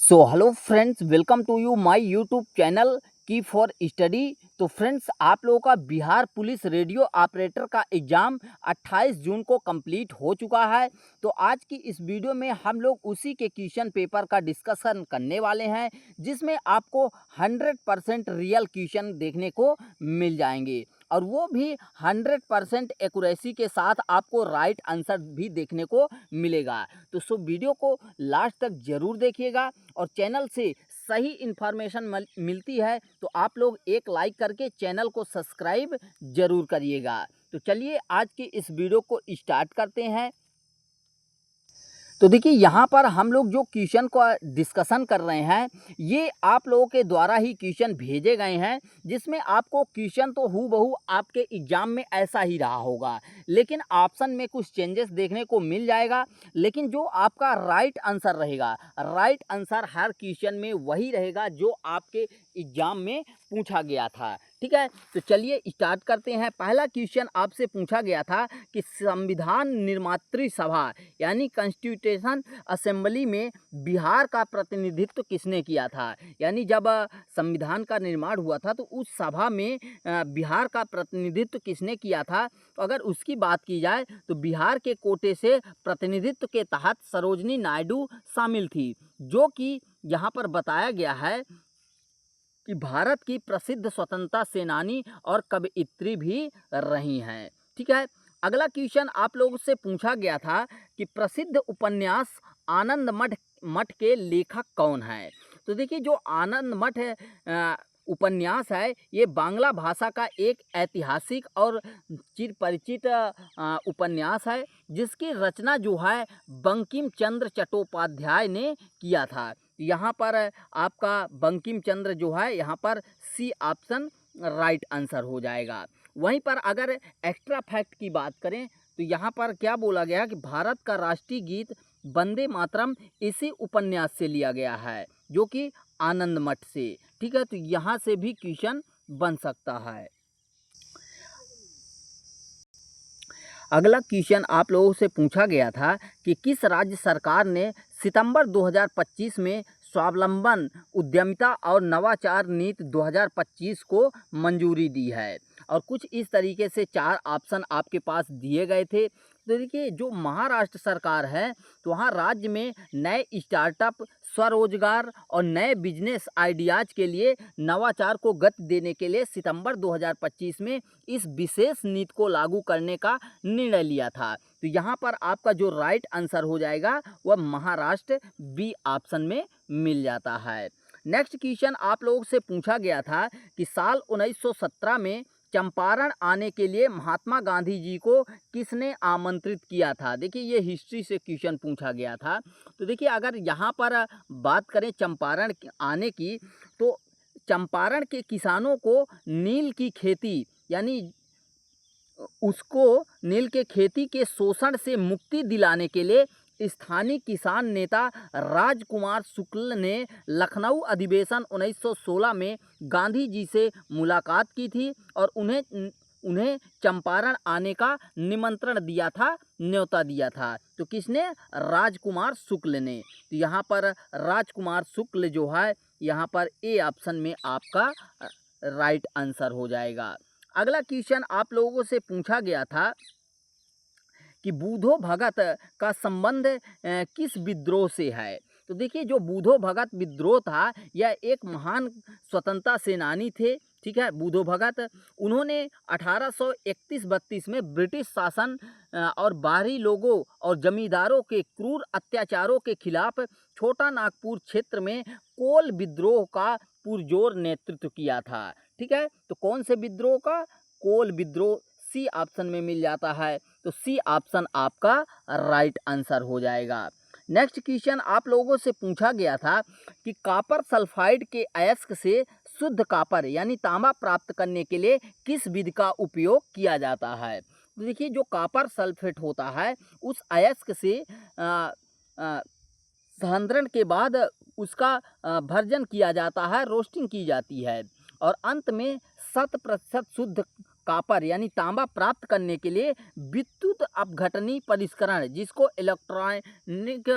So hello friends, welcome to you my YouTube channel की for study. तो friends, आप लोगों का बिहार पुलिस रेडियो ऑपरेटर का एग्ज़ाम 28 जून को कंप्लीट हो चुका है। तो आज की इस वीडियो में हम लोग उसी के क्वेश्चन पेपर का डिस्कशन करने वाले हैं, जिसमें आपको 100% रियल क्वेश्चन देखने को मिल जाएंगे और वो भी 100% एक्यूरेसी के साथ आपको राइट आंसर भी देखने को मिलेगा। तो वीडियो को लास्ट तक ज़रूर देखिएगा और चैनल से सही इन्फॉर्मेशन मिलती है तो आप लोग एक लाइक करके चैनल को सब्सक्राइब ज़रूर करिएगा। तो चलिए आज की इस वीडियो को स्टार्ट करते हैं। तो देखिए, यहाँ पर हम लोग जो क्वेश्चन को डिस्कशन कर रहे हैं, ये आप लोगों के द्वारा ही क्वेश्चन भेजे गए हैं, जिसमें आपको क्वेश्चन तो हूबहू आपके एग्ज़ाम में ऐसा ही रहा होगा, लेकिन ऑप्शन में कुछ चेंजेस देखने को मिल जाएगा। लेकिन जो आपका राइट आंसर रहेगा, राइट आंसर हर क्वेश्चन में वही रहेगा जो आपके एग्ज़ाम में पूछा गया था। ठीक है, तो चलिए स्टार्ट करते हैं। पहला क्वेश्चन आपसे पूछा गया था कि संविधान निर्मात्री सभा यानी कॉन्स्टिट्यूशन असेंबली में बिहार का प्रतिनिधित्व किसने किया था। यानी जब संविधान का निर्माण हुआ था तो उस सभा में बिहार का प्रतिनिधित्व किसने किया था। तो अगर उसकी बात की जाए तो बिहार के कोटे से प्रतिनिधित्व के तहत सरोजनी नायडू शामिल थी, जो कि यहाँ पर बताया गया है कि भारत की प्रसिद्ध स्वतंत्रता सेनानी और कवयित्री भी रही हैं। ठीक है, अगला क्वेश्चन आप लोगों से पूछा गया था कि प्रसिद्ध उपन्यास आनंद मठ मठ के लेखक कौन हैं। तो देखिए, जो आनंद मठ उपन्यास है, ये बांग्ला भाषा का एक ऐतिहासिक और चिर परिचित उपन्यास है, जिसकी रचना जो है बंकिम चंद्र चट्टोपाध्याय ने किया था। यहाँ पर आपका बंकिम चंद्र जो है, यहाँ पर सी ऑप्शन राइट आंसर हो जाएगा। वहीं पर अगर एक्स्ट्रा फैक्ट की बात करें तो यहाँ पर क्या बोला गया कि भारत का राष्ट्रीय गीत वंदे मातरम इसी उपन्यास से लिया गया है, जो कि आनंद मठ से। ठीक है, तो यहाँ से भी क्वेश्चन बन सकता है। अगला क्वेश्चन आप लोगों से पूछा गया था कि किस राज्य सरकार ने सितंबर 2025 में स्वावलंबन उद्यमिता और नवाचार नीति 2025 को मंजूरी दी है। और कुछ इस तरीके से चार ऑप्शन आपके पास दिए गए थे। तो देखिए, जो महाराष्ट्र सरकार है, तो वहाँ राज्य में नए स्टार्टअप, स्वरोजगार और नए बिजनेस आइडियाज़ के लिए नवाचार को गति देने के लिए सितंबर 2025 में इस विशेष नीति को लागू करने का निर्णय लिया था। तो यहाँ पर आपका जो राइट आंसर हो जाएगा वह महाराष्ट्र बी ऑप्शन में मिल जाता है। नेक्स्ट क्वेश्चन आप लोगों से पूछा गया था कि साल 1917 में चंपारण आने के लिए महात्मा गांधी जी को किसने आमंत्रित किया था। देखिए, ये हिस्ट्री से क्वेश्चन पूछा गया था। तो देखिए, अगर यहाँ पर बात करें चंपारण आने की, तो चंपारण के किसानों को नील की खेती यानी उसको नील के खेती के शोषण से मुक्ति दिलाने के लिए स्थानीय किसान नेता राजकुमार शुक्ल ने लखनऊ अधिवेशन 1916 में गांधी जी से मुलाकात की थी और उन्हें चंपारण आने का निमंत्रण दिया था, न्योता दिया था। तो किसने? राजकुमार शुक्ल ने। तो यहाँ पर राजकुमार शुक्ल जो है, यहाँ पर ए ऑप्शन में आपका राइट आंसर हो जाएगा। अगला क्वेश्चन आप लोगों से पूछा गया था कि बूधो भगत का संबंध किस विद्रोह से है। तो देखिए, जो बूधो भगत विद्रोह था, यह एक महान स्वतंत्रता सेनानी थे। ठीक है, बूधो भगत, उन्होंने 1831-32 में ब्रिटिश शासन और बाहरी लोगों और जमींदारों के क्रूर अत्याचारों के खिलाफ छोटा नागपुर क्षेत्र में कोल विद्रोह का पुरजोर नेतृत्व किया था। ठीक है, तो कौन से विद्रोह का? कोल विद्रोह सी ऑप्शन में मिल जाता है। तो सी ऑप्शन आपका राइट आंसर हो जाएगा। नेक्स्ट क्वेश्चन आप लोगों से पूछा गया था कि कॉपर सल्फाइड के अयस्क से शुद्ध कॉपर यानी तांबा प्राप्त करने के लिए किस विधि का उपयोग किया जाता है। तो देखिए, जो कॉपर सल्फेट होता है, उस अयस्क से संघनन के बाद उसका भर्जन किया जाता है, रोस्टिंग की जाती है और अंत में 100% शुद्ध कॉपर यानी तांबा प्राप्त करने के लिए विद्युत अपघटनी परिष्करण, जिसको इलेक्ट्रॉनिक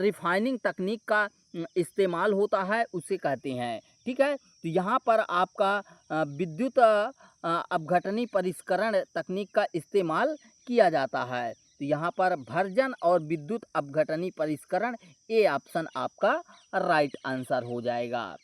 रिफाइनिंग तकनीक का इस्तेमाल होता है, उसे कहते हैं। ठीक है, तो यहाँ पर आपका विद्युत अपघटनी परिष्करण तकनीक का इस्तेमाल किया जाता है। तो यहाँ पर भर्जन और विद्युत अपघटनी परिष्करण, ए ऑप्शन आपका राइट आंसर हो जाएगा।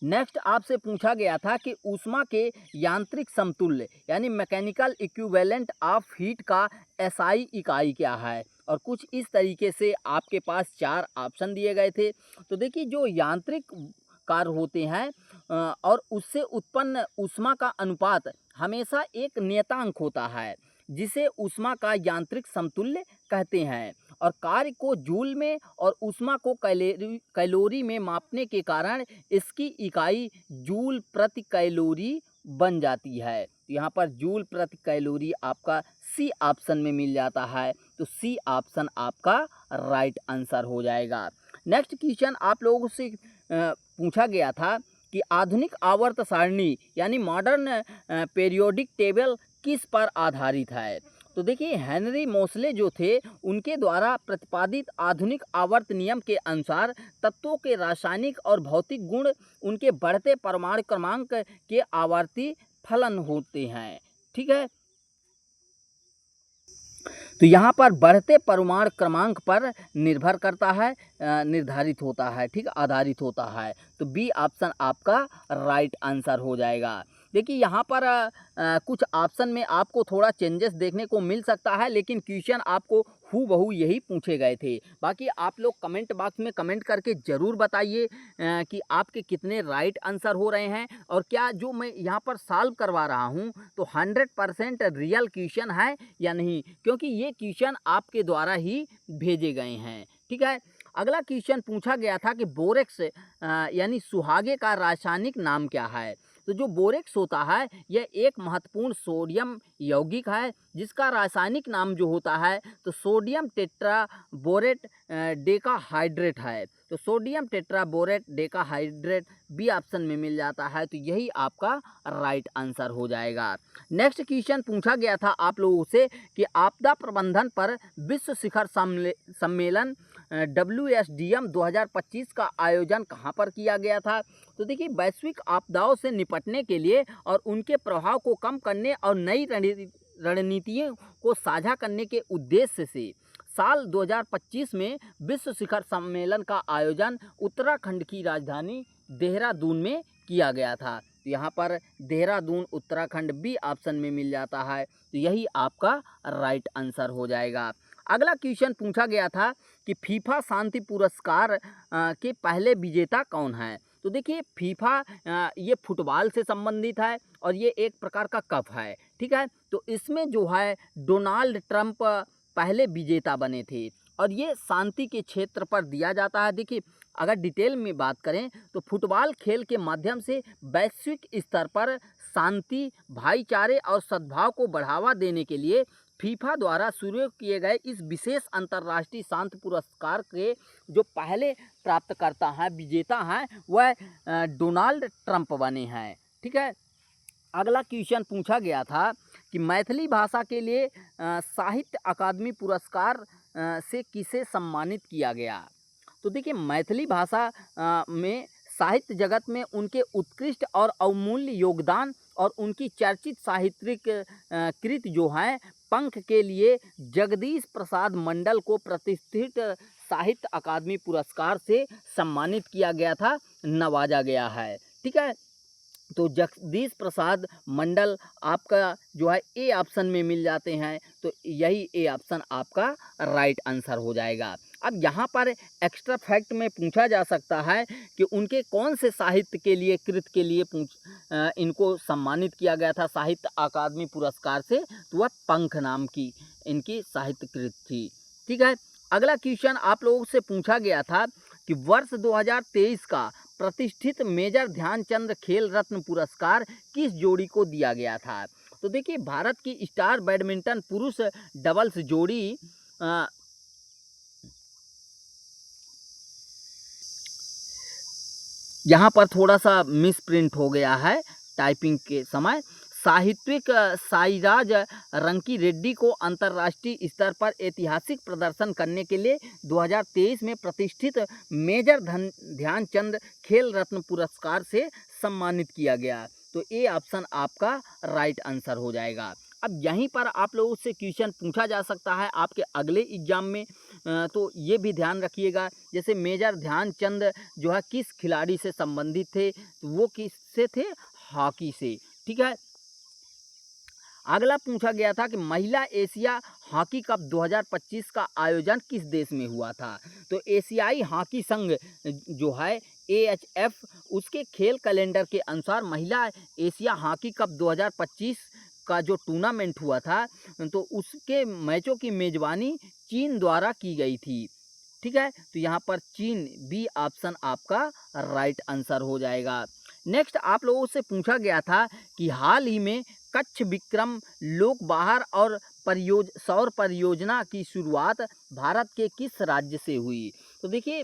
नेक्स्ट आपसे पूछा गया था कि ऊष्मा के यांत्रिक समतुल्य यानी मैकेनिकल इक्विवेलेंट ऑफ हीट का एसआई इकाई क्या है, और कुछ इस तरीके से आपके पास 4 ऑप्शन दिए गए थे। तो देखिए, जो यांत्रिक कार्य होते हैं और उससे उत्पन्न ऊष्मा का अनुपात हमेशा एक नियतांक होता है, जिसे ऊष्मा का यांत्रिक समतुल्य कहते हैं। और कार्य को जूल में और ऊष्मा को कैलोरी में मापने के कारण इसकी इकाई जूल प्रति कैलोरी बन जाती है। तो यहाँ पर जूल प्रति कैलोरी आपका सी ऑप्शन में मिल जाता है, तो सी ऑप्शन आपका राइट आंसर हो जाएगा। नेक्स्ट क्वेश्चन आप लोगों से पूछा गया था कि आधुनिक आवर्त सारणी यानी मॉडर्न पीरियोडिक टेबल किस पर आधारित है। तो देखिए, हेनरी मोसले जो थे, उनके द्वारा प्रतिपादित आधुनिक आवर्त नियम के अनुसार तत्वों के रासायनिक और भौतिक गुण उनके बढ़ते परमाणु क्रमांक के आवर्ती फलन होते हैं। ठीक है, तो यहाँ पर बढ़ते परमाणु क्रमांक पर निर्भर करता है, निर्धारित होता है, ठीक, आधारित होता है। तो बी ऑप्शन आपका राइट आंसर हो जाएगा। देखिए, यहाँ पर कुछ ऑप्शन में आपको थोड़ा चेंजेस देखने को मिल सकता है, लेकिन क्वेश्चन आपको हूबहू यही पूछे गए थे। बाकी आप लोग कमेंट बॉक्स में कमेंट करके ज़रूर बताइए कि आपके कितने राइट आंसर हो रहे हैं, और क्या जो मैं यहाँ पर सॉल्व करवा रहा हूँ तो 100% रियल क्वेश्चन है या नहीं, क्योंकि ये क्वेश्चन आपके द्वारा ही भेजे गए हैं। ठीक है, अगला क्वेश्चन पूछा गया था कि बोरेक्स यानी सुहागे का रासायनिक नाम क्या है। तो जो बोरेक्स होता है, यह एक महत्वपूर्ण सोडियम यौगिक है, जिसका रासायनिक नाम जो होता है तो सोडियम टेट्राबोरेट डेकाहाइड्रेट है। तो sodium tetraborate decahydrate B option में मिल जाता है, तो यही आपका राइट आंसर हो जाएगा। नेक्स्ट क्वेश्चन पूछा गया था आप लोगों से कि आपदा प्रबंधन पर विश्व शिखर सम्मेलन WSDM 2025 का आयोजन कहाँ पर किया गया था। तो देखिए, वैश्विक आपदाओं से निपटने के लिए और उनके प्रभाव को कम करने और नई रणनीतियों को साझा करने के उद्देश्य से साल 2025 में विश्व शिखर सम्मेलन का आयोजन उत्तराखंड की राजधानी देहरादून में किया गया था। तो यहाँ पर देहरादून उत्तराखंड बी ऑप्शन में मिल जाता है, तो यही आपका राइट आंसर हो जाएगा। अगला क्वेश्चन पूछा गया था कि फीफा शांति पुरस्कार के पहले विजेता कौन है। तो देखिए, फीफा ये फुटबॉल से संबंधित है और ये एक प्रकार का कप है। ठीक है, तो इसमें जो है डोनाल्ड ट्रंप पहले विजेता बने थे, और ये शांति के क्षेत्र पर दिया जाता है। देखिए, अगर डिटेल में बात करें तो फुटबॉल खेल के माध्यम से वैश्विक स्तर पर शांति, भाईचारे और सद्भाव को बढ़ावा देने के लिए फीफा द्वारा शुरू किए गए इस विशेष अंतर्राष्ट्रीय शांति पुरस्कार के जो पहले प्राप्तकर्ता हैं, विजेता हैं, वह डोनाल्ड ट्रंप बने हैं। ठीक है, अगला क्वेश्चन पूछा गया था कि मैथिली भाषा के लिए साहित्य अकादमी पुरस्कार से किसे सम्मानित किया गया। तो देखिए, मैथिली भाषा में साहित्य जगत में उनके उत्कृष्ट और अमूल्य योगदान और उनकी चर्चित साहित्यिक कृत जो हैं पंख के लिए जगदीश प्रसाद मंडल को प्रतिष्ठित साहित्य अकादमी पुरस्कार से सम्मानित किया गया था, नवाजा गया है। ठीक है, तो जगदीश प्रसाद मंडल आपका जो है ए ऑप्शन में मिल जाते हैं, तो यही ए ऑप्शन आपका राइट आंसर हो जाएगा। अब यहाँ पर एक्स्ट्रा फैक्ट में पूछा जा सकता है कि उनके कौन से साहित्य के लिए कृत के लिए इनको सम्मानित किया गया था साहित्य अकादमी पुरस्कार से, तो वह पंख नाम की इनकी साहित्य कृत थी। ठीक है, अगला क्वेश्चन आप लोगों से पूछा गया था कि वर्ष 2023 का प्रतिष्ठित मेजर ध्यानचंद खेल रत्न पुरस्कार किस जोड़ी को दिया गया था। तो देखिए, भारत की स्टार बैडमिंटन पुरुष डबल्स जोड़ी यहाँ पर थोड़ा सा मिस प्रिंट हो गया है टाइपिंग के समय, साहित्यिक साईराज रंकी रेड्डी को अंतर्राष्ट्रीय स्तर पर ऐतिहासिक प्रदर्शन करने के लिए 2023 में प्रतिष्ठित मेजर ध्यानचंद खेल रत्न पुरस्कार से सम्मानित किया गया। तो ए ऑप्शन आपका राइट आंसर हो जाएगा। अब यहीं पर आप लोगों से क्वेश्चन पूछा जा सकता है आपके अगले एग्जाम में, तो ये भी ध्यान रखिएगा। जैसे मेजर ध्यानचंद जो है किस खिलाड़ी से संबंधित थे, तो वो किससे थे, हॉकी से। ठीक है। अगला पूछा गया था कि महिला एशिया हॉकी कप 2025 का आयोजन किस देश में हुआ था। तो एशियाई हॉकी संघ जो है AHF, उसके खेल कैलेंडर के अनुसार महिला एशिया हॉकी कप 2025 का जो टूर्नामेंट हुआ था, तो उसके मैचों की मेज़बानी चीन द्वारा की गई थी। ठीक है। तो यहाँ पर चीन, बी ऑप्शन आपका राइट आंसर हो जाएगा। नेक्स्ट आप लोगों से पूछा गया था कि हाल ही में कच्छ विक्रम लोक बाहर और सौर परियोजना की शुरुआत भारत के किस राज्य से हुई। तो देखिए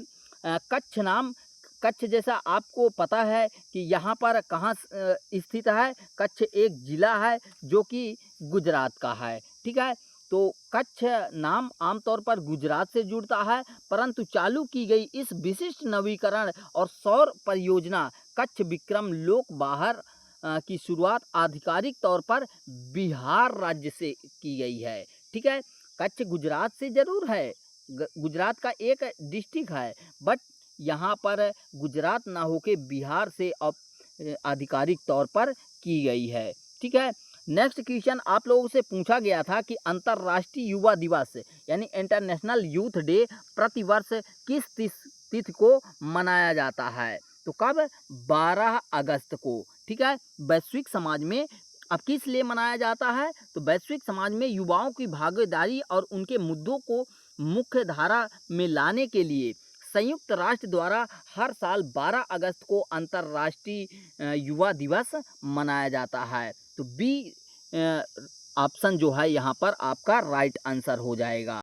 कच्छ जैसा आपको पता है कि यहाँ पर कहाँ स्थित है। कच्छ एक ज़िला है जो कि गुजरात का है। ठीक है। तो कच्छ नाम आमतौर पर गुजरात से जुड़ता है, परंतु चालू की गई इस विशिष्ट नवीकरण और सौर परियोजना कच्छ विक्रम लोक बाहर की शुरुआत आधिकारिक तौर पर बिहार राज्य से की गई है। ठीक है। कच्छ गुजरात से ज़रूर है, गुजरात का एक डिस्ट्रिक्ट है, बट यहाँ पर गुजरात ना होके बिहार से आधिकारिक तौर पर की गई है। ठीक है। नेक्स्ट क्वेश्चन आप लोगों से पूछा गया था कि अंतर्राष्ट्रीय युवा दिवस यानी इंटरनेशनल यूथ डे प्रतिवर्ष किस तिथि को मनाया जाता है। तो कब, 12 अगस्त को। ठीक है। वैश्विक समाज में अब किस लिए मनाया जाता है, तो वैश्विक समाज में युवाओं की भागीदारी और उनके मुद्दों को मुख्य धारा में लाने के लिए संयुक्त राष्ट्र द्वारा हर साल 12 अगस्त को अंतर्राष्ट्रीय युवा दिवस मनाया जाता है। तो बी ऑप्शन जो है यहाँ पर आपका राइट आंसर हो जाएगा।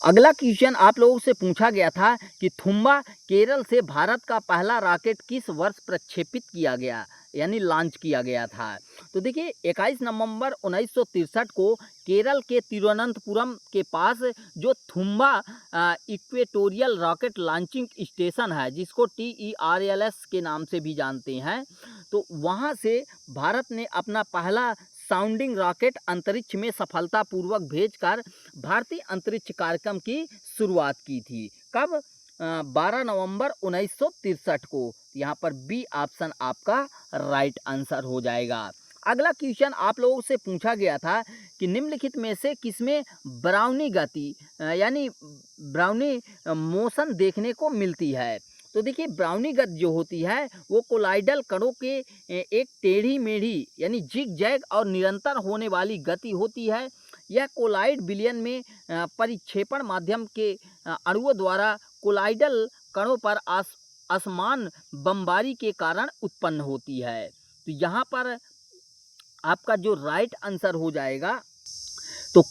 अगला क्वेश्चन आप लोगों से पूछा गया था कि थुम्बा केरल से भारत का पहला रॉकेट किस वर्ष प्रक्षेपित किया गया यानी लॉन्च किया गया था। तो देखिए 21 नवंबर 1963 को केरल के तिरुवनंतपुरम के पास जो Thumba equatorial rocket launching station है, जिसको TERLS के नाम से भी जानते हैं, तो वहाँ से भारत ने अपना पहला साउंडिंग रॉकेट अंतरिक्ष में सफलतापूर्वक भेजकर भारतीय अंतरिक्ष कार्यक्रम की शुरुआत की थी। कब, 12 नवंबर 1963 को। यहाँ पर बी ऑप्शन आपका राइट आंसर हो जाएगा। अगला क्वेश्चन आप लोगों से पूछा गया था कि निम्नलिखित में से किसमें ब्राउनी गति यानी ब्राउनी मोशन देखने को मिलती है। तो देखिए ब्राउनी गति जो होती है वो कोलाइडल कणों के एक टेढ़ी मेढ़ी यानी जिग जैग और निरंतर होने वाली गति होती है। यह कोलाइड विलयन में परिक्षेपण माध्यम के अणुओं द्वारा कोलाइडल कणों पर असमान बमबारी के कारण उत्पन्न होती है। तो यहाँ पर आपका जो राइट आंसर हो जाएगा, तो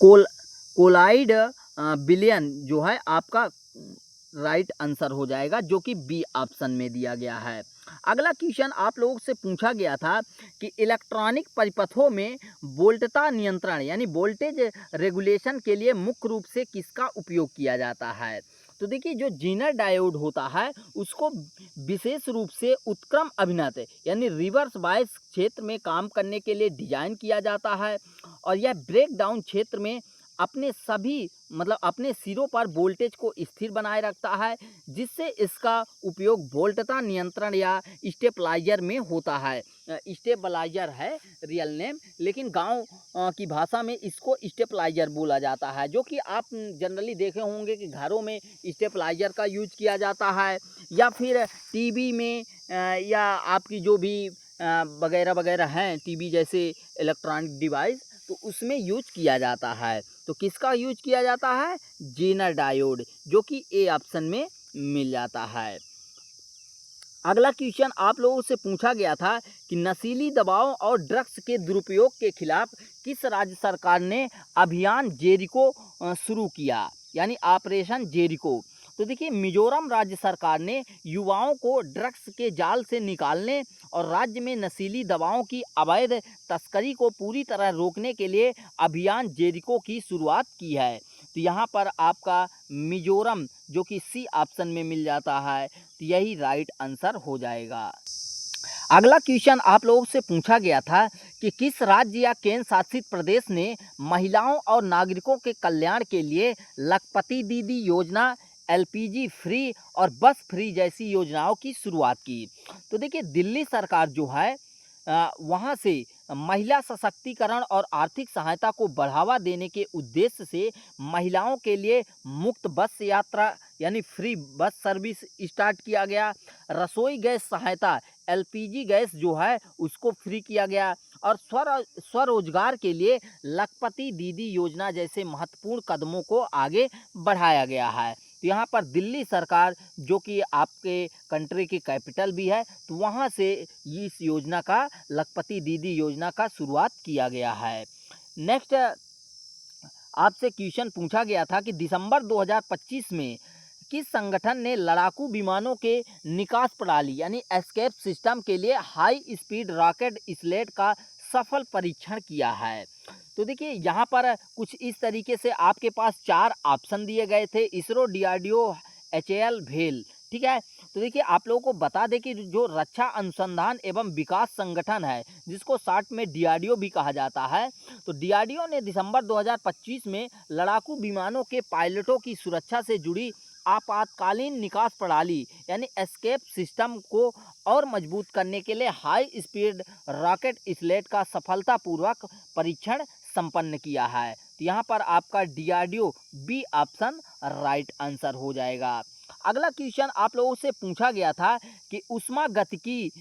कोलाइड विलयन जो है आपका राइट आंसर हो जाएगा, जो कि बी ऑप्शन में दिया गया है। अगला क्वेश्चन आप लोगों से पूछा गया था कि इलेक्ट्रॉनिक परिपथों में वोल्टता नियंत्रण यानी वोल्टेज रेगुलेशन के लिए मुख्य रूप से किसका उपयोग किया जाता है। तो देखिए जो जीनर डायोड होता है उसको विशेष रूप से उत्क्रम अभिनत यानी रिवर्स बायस क्षेत्र में काम करने के लिए डिजाइन किया जाता है, और यह ब्रेक डाउन क्षेत्र में अपने सिरों पर वोल्टेज को स्थिर बनाए रखता है, जिससे इसका उपयोग वोल्टता नियंत्रण या स्टेबलाइजर में होता है। स्टेबलाइजर है रियल नेम, लेकिन गांव की भाषा में इसको स्टेबलाइजर बोला जाता है, जो कि आप जनरली देखे होंगे कि घरों में स्टेबलाइजर का यूज किया जाता है, या फिर टीवी में या आपकी जो भी वगैरह वगैरह हैं टीवी जैसे इलेक्ट्रॉनिक डिवाइस, तो उसमें यूज किया जाता है। तो किसका यूज किया जाता है, जेनर डायोड, जो कि ए ऑप्शन में मिल जाता है। अगला क्वेश्चन आप लोगों से पूछा गया था कि नशीली दवाओं और ड्रग्स के दुरुपयोग के खिलाफ किस राज्य सरकार ने अभियान जेरिको शुरू किया यानी ऑपरेशन जेरिको। तो देखिए मिजोरम राज्य सरकार ने युवाओं को ड्रग्स के जाल से निकालने और राज्य में नशीली दवाओं की अवैध तस्करी को पूरी तरह रोकने के लिए अभियान जेरिको की शुरुआत की है। तो यहाँ पर आपका मिजोरम जो कि सी ऑप्शन में मिल जाता है, तो यही राइट आंसर हो जाएगा। अगला क्वेश्चन आप लोगों से पूछा गया था कि किस राज्य या केंद्र शासित प्रदेश ने महिलाओं और नागरिकों के कल्याण के लिए लखपति दीदी योजना, एलपीजी फ्री और बस फ्री जैसी योजनाओं की शुरुआत की। तो देखिए दिल्ली सरकार जो है वहाँ से महिला सशक्तिकरण और आर्थिक सहायता को बढ़ावा देने के उद्देश्य से महिलाओं के लिए मुफ्त बस यात्रा यानी फ्री बस सर्विस स्टार्ट किया गया। रसोई गैस सहायता एलपीजी गैस जो है उसको फ्री किया गया और स्वरोजगार के लिए लखपति दीदी योजना जैसे महत्वपूर्ण कदमों को आगे बढ़ाया गया है। तो यहाँ पर दिल्ली सरकार जो कि आपके कंट्री की कैपिटल भी है, तो वहाँ से इस योजना का लखपति दीदी योजना का शुरुआत किया गया है। नेक्स्ट आपसे क्वेश्चन पूछा गया था कि दिसंबर 2025 में किस संगठन ने लड़ाकू विमानों के निकास प्रणाली यानी एस्केप सिस्टम के लिए हाई स्पीड रॉकेट स्लेट का सफल परीक्षण किया है। तो देखिए यहाँ पर कुछ इस तरीके से आपके पास 4 ऑप्शन दिए गए थे, इसरो, डीआरडीओ, एचएएल, भेल। ठीक है, तो देखिए आप लोगों को बता दें कि जो रक्षा अनुसंधान एवं विकास संगठन है जिसको शॉर्ट में डीआरडीओ भी कहा जाता है, तो डीआरडीओ ने दिसंबर 2025 में लड़ाकू विमानों के पायलटों की सुरक्षा से जुड़ी आपातकालीन निकास प्रणाली यानी एस्केप सिस्टम को और मजबूत करने के लिए हाई स्पीड रॉकेट स्लेट का सफलतापूर्वक परीक्षण संपन्न किया है। तो यहाँ पर आपका DRDO B option right answer हो जाएगा। अगला क्वेश्चन आप लोगों से पूछा गया था कि ऊष्मागतिकी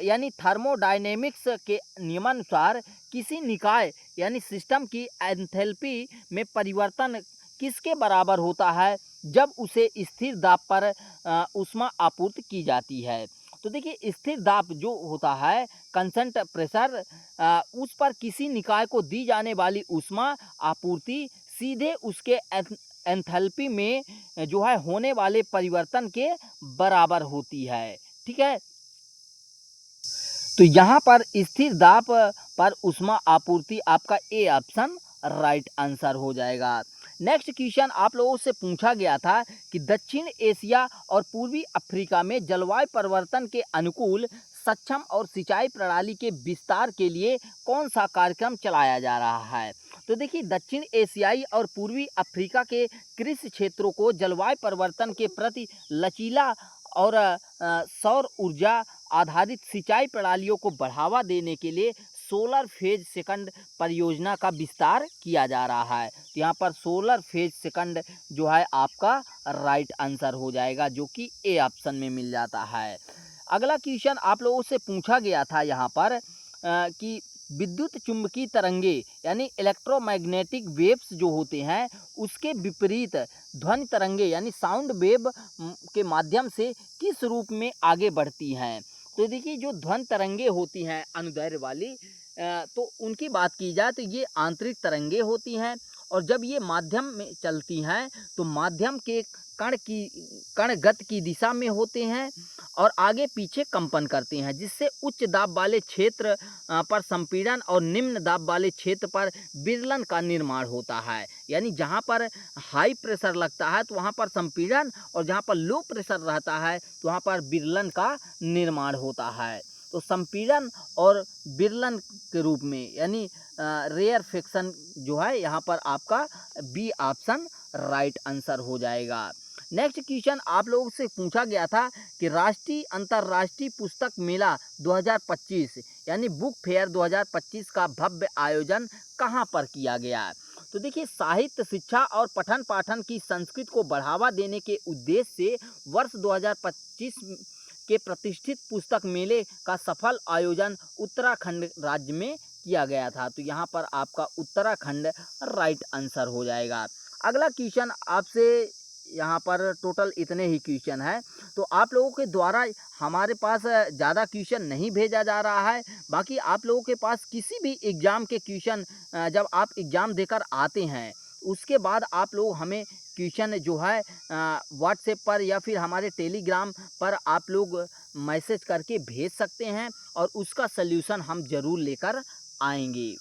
यानी थर्मोडायनेमिक्स के नियमानुसार किसी निकाय यानी सिस्टम की एंथैल्पी में परिवर्तन किसके बराबर होता है जब उसे स्थिर दाब पर ऊष्मा आपूर्ति की जाती है। तो देखिए स्थिर दाब जो होता है कंस्टेंट प्रेशर, उस पर किसी निकाय को दी जाने वाली ऊष्मा आपूर्ति सीधे उसके एंथैल्पी में जो है होने वाले परिवर्तन के बराबर होती है। ठीक है, तो यहाँ पर स्थिर दाब पर ऊष्मा आपूर्ति आपका ए ऑप्शन राइट आंसर हो जाएगा। नेक्स्ट क्वेश्चन आप लोगों से पूछा गया था कि दक्षिण एशिया और पूर्वी अफ्रीका में जलवायु परिवर्तन के अनुकूल सक्षम और सिंचाई प्रणाली के विस्तार के लिए कौन सा कार्यक्रम चलाया जा रहा है। तो देखिए दक्षिण एशियाई और पूर्वी अफ्रीका के कृषि क्षेत्रों को जलवायु परिवर्तन के प्रति लचीला और सौर ऊर्जा आधारित सिंचाई प्रणालियों को बढ़ावा देने के लिए सोलर फेज सेकंड परियोजना का विस्तार किया जा रहा है। तो यहाँ पर सोलर फेज सेकंड जो है आपका राइट आंसर हो जाएगा जो कि ए ऑप्शन में मिल जाता है। अगला क्वेश्चन आप लोगों से पूछा गया था यहाँ पर कि विद्युत चुंबकीय तरंगे यानी इलेक्ट्रोमैग्नेटिक वेव्स जो होते हैं उसके विपरीत ध्वनि तरंगे यानी साउंड वेव के माध्यम से किस रूप में आगे बढ़ती हैं। तो देखिए जो ध्वनि तरंगे होती हैं अनुदैर्ध्य वाली, तो उनकी बात की जाए तो ये आंतरिक तरंगे होती हैं और जब ये माध्यम में चलती हैं तो माध्यम के कण गति की दिशा में होते हैं और आगे पीछे कंपन करते हैं, जिससे उच्च दाब वाले क्षेत्र पर संपीड़न और निम्न दाब वाले क्षेत्र पर विरलन का निर्माण होता है। यानी जहाँ पर हाई प्रेशर लगता है तो वहाँ पर संपीड़न और जहाँ पर लो प्रेशर रहता है तो वहाँ पर विरलन का निर्माण होता है। तो संपीड़न और विरलन के रूप में यानी रेयरफेक्शन जो है यहाँ पर आपका बी ऑप्शन राइट आंसर हो जाएगा। नेक्स्ट क्वेश्चन आप लोगों से पूछा गया था कि राष्ट्रीय अंतर्राष्ट्रीय पुस्तक मेला 2025 यानी बुक फेयर 2025 का भव्य आयोजन कहाँ पर किया गया है। तो देखिए साहित्य शिक्षा और पठन पाठन की संस्कृति को बढ़ावा देने के उद्देश्य से वर्ष 2025 के प्रतिष्ठित पुस्तक मेले का सफल आयोजन उत्तराखंड राज्य में किया गया था। तो यहाँ पर आपका उत्तराखंड राइट आंसर हो जाएगा। अगला क्वेश्चन आपसे यहाँ पर टोटल इतने ही क्वेश्चन है, तो आप लोगों के द्वारा हमारे पास ज़्यादा क्वेश्चन नहीं भेजा जा रहा है। बाकी आप लोगों के पास किसी भी एग्ज़ाम के क्वेश्चन जब आप एग्ज़ाम देकर आते हैं उसके बाद आप लोग हमें क्वेश्चन जो है व्हाट्सएप पर या फिर हमारे टेलीग्राम पर आप लोग मैसेज करके भेज सकते हैं और उसका सल्यूशन हम ज़रूर लेकर आएंगे।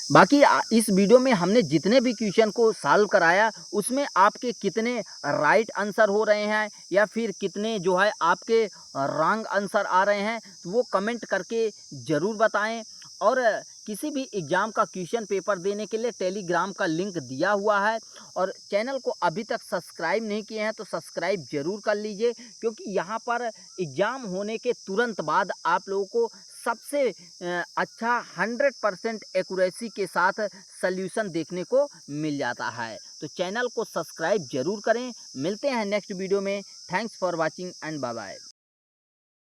बाकी इस वीडियो में हमने जितने भी क्वेश्चन को सॉल्व कराया उसमें आपके कितने राइट आंसर हो रहे हैं या फिर कितने जो है आपके रॉन्ग आंसर आ रहे हैं, तो वो कमेंट करके ज़रूर बताएं। और किसी भी एग्ज़ाम का क्वेश्चन पेपर देने के लिए टेलीग्राम का लिंक दिया हुआ है। और चैनल को अभी तक सब्सक्राइब नहीं किए हैं तो सब्सक्राइब ज़रूर कर लीजिए, क्योंकि यहाँ पर एग्ज़ाम होने के तुरंत बाद आप लोगों को सबसे अच्छा 100% एक्यूरेसी के साथ सल्यूशन देखने को मिल जाता है। तो चैनल को सब्सक्राइब ज़रूर करें। मिलते हैं नेक्स्ट वीडियो में। Thanks for watching and bye bye.